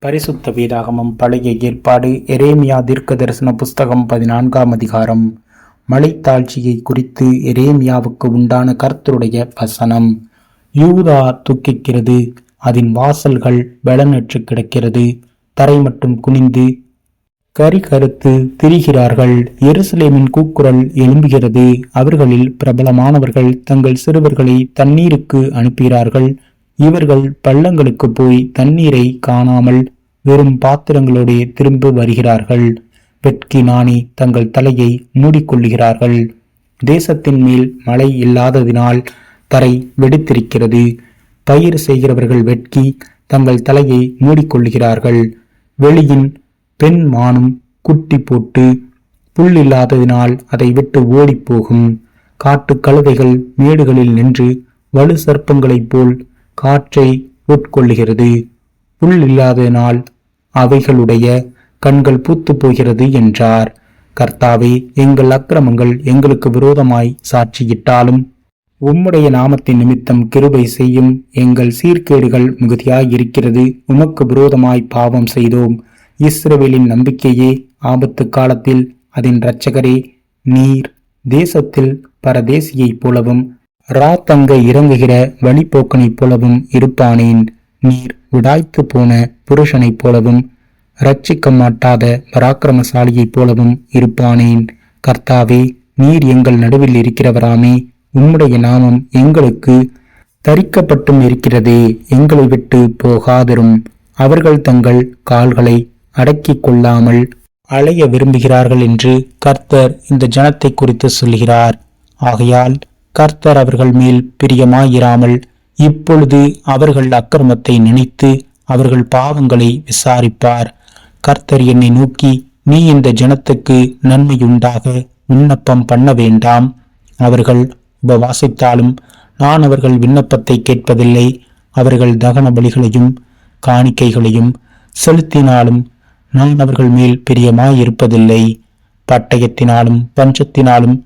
பரிசுத்த வேதாகமம் பழைய ஏற்பாடு எரேமியா தீர்க்க தரிசன புஸ்தகம் 14ஆம் அதிகாரம். மலைத்தாழ்ச்சியை குறித்து எரேமியாவுக்கு உண்டான கர்த்தருடைய வசனம். யூதா துக்கிக்கிறது, அதன் வாசல்கள் பலனற்று கிடக்கிறது, தரை மட்டும் குனிந்து கரி கருத்து திரிகிறார்கள். எருசலேமின் கூக்குரல் எழும்புகிறது, அவர்களில் பிரபலமானவர்கள் தங்கள் சிறுவர்களை தண்ணீருக்கு அனுப்புகிறார்கள். இவர்கள் பள்ளங்களுக்கு போய் தண்ணீரை காணாமல் வெறும் பாத்திரங்களோடு திரும்ப வருகிறார்கள். வெட்கி நாணி தங்கள் தலையை மூடிக்கொள்ளுகிறார்கள். தேசத்தின் மேல் மழை இல்லாததினால் தரை வெடித்திருக்கிறது. பயிர் செய்கிறவர்கள் வெட்கி தங்கள் தலையை மூடிக்கொள்ளுகிறார்கள். வெளியின் பெண் மானும் குட்டி போட்டு புல் இல்லாததினால் அதை விட்டு ஓடிப்போகும். காட்டு கழுதைகள் மேடுகளில் நின்று வலு சர்ப்பங்களைப் போல் காற்றை உட்கொள்ளுகிறது. புல் இல்லாததினால் அவைகளுடைய கண்கள் பூத்து போகிறது என்றார். கர்த்தாவே, எங்கள் அக்கிரமங்கள் எங்களுக்கு விரோதமாய் சாட்சியிட்டாலும் உம்முடைய நாமத்தின் நிமித்தம் கிருபை செய்யும். எங்கள் சீர்கேடுகள் மிகுதியாயிருக்கிறது, உமக்கு விரோதமாய் பாவம் செய்தோம். இஸ்ரவேலின் நம்பிக்கையே, ஆபத்து காலத்தில் அதன் இரட்சகரே, நீர் தேசத்தில் பரதேசியைப் போலவும் ராத்தங்க இறங்குகிற வழிபோக்கனைப் போலவும் இருப்பானேன். நீர் விடாய்த்து போன புருஷனைப் போலவும் இரட்சிக்க மாட்டாத பராக்கிரமசாலியைப் போலவும் இருப்பானேன். கர்த்தாவே, நீர் எங்கள் நடுவில் இருக்கிறவராமே. உம்முடைய நாமம் எங்களுக்கு தரிக்கப்பட்டும் இருக்கிறதே, எங்களை விட்டு போகாதரும். அவர்கள் தங்கள் கால்களை அடக்கிக் கொள்ளாமல் அலைய விரும்புகிறார்கள் என்று கர்த்தர் இந்த ஜனத்தை குறித்து சொல்கிறார். ஆகையால் கர்த்தர் அவர்கள் மேல் பிரியமாயிராமல் இப்பொழுது அவர்கள் அக்கிரமத்தை நினைத்து அவர்கள் பாவங்களை விசாரிப்பார். கர்த்தர் என்னை நோக்கி, நீ இந்த ஜனத்துக்கு நன்மையுண்டாக விண்ணப்பம் பண்ண வேண்டாம். அவர்கள் உபவாசித்தாலும் நான் அவர்கள் விண்ணப்பத்தை கேட்பதில்லை. அவர்கள் தகன பலிகளையும் காணிக்கைகளையும் செலுத்தினாலும் நான் அவர்கள் மேல் பிரியமாயிருப்பதில்லை. பட்டயத்தினாலும் பஞ்சத்தினாலும்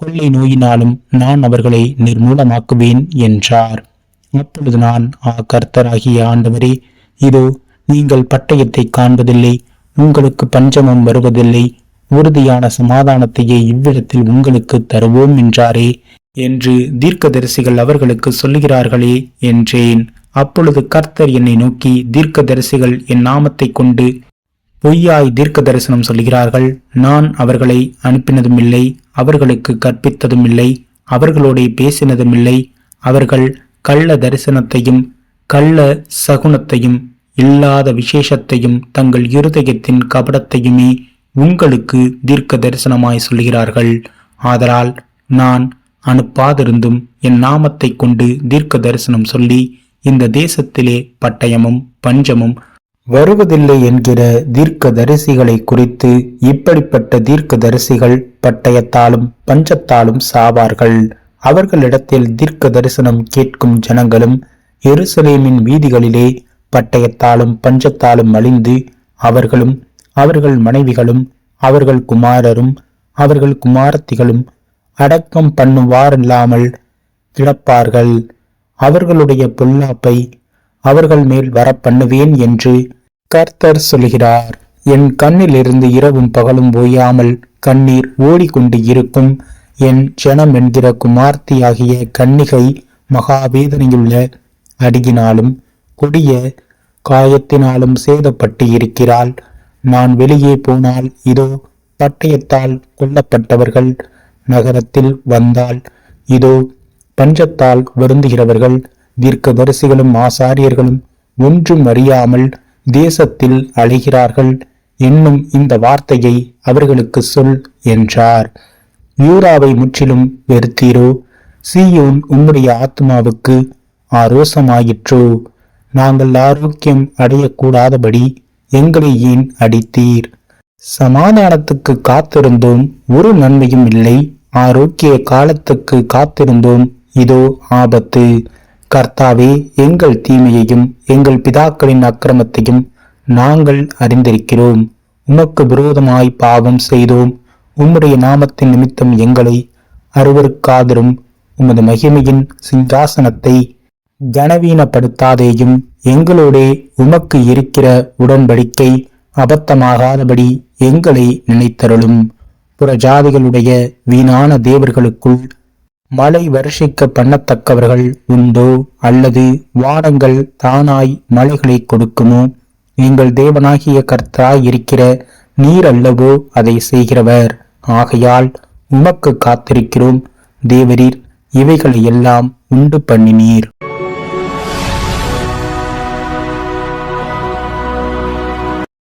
கொள்ளை நோயினாலும் நான் அவர்களை நிர்மூலமாக்குவேன் என்றார். அப்பொழுது நான், கர்த்தராகிய ஆண்டவரே, இதோ நீங்கள் பட்டயத்தை காண்பதில்லை, உங்களுக்கு பஞ்சமும் வருவதில்லை, உறுதியான சமாதானத்தையே இவ்விடத்தில் உங்களுக்கு தருவோம் என்றாரே என்று தீர்க்கதரிசிகள் அவர்களுக்கு சொல்லுகிறார்களே என்றேன். அப்பொழுது கர்த்தர் என்னை நோக்கி, தீர்க்கதரிசிகள் என் நாமத்தை கொண்டு பொய்யாய் தீர்க்க தரிசனம் சொல்கிறார்கள். நான் அவர்களை அனுப்பினதும் இல்லை, அவர்களுக்கு கற்பித்ததும் இல்லை, அவர்களோட பேசினதும் இல்லை. அவர்கள் கள்ள தரிசனத்தையும் கள்ள சகுனத்தையும் இல்லாத விசேஷத்தையும் தங்கள் இருதயத்தின் கபடத்தையுமே உங்களுக்கு தீர்க்க தரிசனமாய் சொல்கிறார்கள். ஆதலால் நான் அனுப்பாதிருந்தும் என் நாமத்தை கொண்டு தீர்க்க தரிசனம் சொல்லி இந்த தேசத்திலே பட்டயமும் பஞ்சமும் வருவதில்லை என்கிற தீர்க்க தரிசிகளை குறித்து, இப்படிப்பட்ட தீர்க்க தரிசிகள் பட்டயத்தாலும் பஞ்சத்தாலும் சாவார்கள். அவர்களிடத்தில் தீர்க்க தரிசனம் கேட்கும் ஜனங்களும் எருசலேமின் வீதிகளிலே பட்டயத்தாலும் பஞ்சத்தாலும் அழிந்து அவர்களும் அவர்கள் மனைவிகளும் அவர்கள் குமாரரும் அவர்கள் குமாரத்திகளும் அடக்கம் பண்ணுவாரில்லாமல் கிடப்பார்கள். அவர்களுடைய பொல்லாப்பை அவர்கள் மேல் வரப்பண்ணுவேன் என்று கர்த்தர் சொல்கிறார். என் கண்ணிலிருந்து இரவும் பகலும் ஓயாமல் கண்ணீர் ஓடிக்கொண்டு இருக்கும். என் ஜனம் என்கிற குமார்த்தியாகிய கன்னிகை மகாவேதனையுள்ள அடியினாலும் கொடிய காயத்தினாலும் சேதப்பட்டு இருக்கிறாள். நான் வெளியே போனால் இதோ பட்டயத்தால் கொல்லப்பட்டவர்கள், நகரத்தில் வந்தால் இதோ பஞ்சத்தால் வருந்துகிறவர்கள். தீர்க்கதரிசிகளும் ஆசாரியர்களும் ஒன்றும் அறியாமல் தேசத்தில் அலைகிறார்கள் என்னும் இந்த வார்த்தையை அவர்களுக்கு சொல் என்றார். யூதாவை முற்றிலும் வெறுத்தீரோ? சீயோன் உம்முடைய ஆத்மாவுக்கு ஆரோசமாயிற்றோ? நாங்கள் ஆரோக்கியம் அடையக்கூடாதபடி எங்களை ஏன் அடித்தீர்? சமாதானத்துக்கு காத்திருந்தோம், ஒரு நன்மையும் இல்லை. ஆரோக்கிய காலத்துக்கு காத்திருந்தோம், இதோ ஆபத்து. கர்த்தாவே, எங்கள் தீமையையும் எங்கள் பிதாக்களின் அக்கிரமத்தையும் நாங்கள் அறிந்திருக்கிறோம். உமக்கு விரோதமாய் பாவம் செய்தோம். உம்முடைய நாமத்தின் நிமித்தம் எங்களை அருவருக்காதிரும். உமது மகிமையின் சிங்காசனத்தை கனவீனப்படுத்தாதேயும். எங்களோடே உமக்கு இருக்கிற உடன்படிக்கை அபத்தமாகாதபடி எங்களை நினைத்தருளும். புறஜாதிகளுடைய வீணான தேவர்களுக்குள் மழை வருஷிக்க பண்ணத்தக்கவர்கள் உண்டோ? அல்லது வானங்கள் தானாய் மழைகளை கொடுக்குமோ? எங்கள் தேவனாகிய கர்த்தராய் இருக்கிற நீர் அல்லவோ அதை செய்கிறவர். ஆகையால் உமக்கு காத்திருக்கிறோம். தேவரீர் இவைகளை எல்லாம் உண்டு பண்ணினீர்.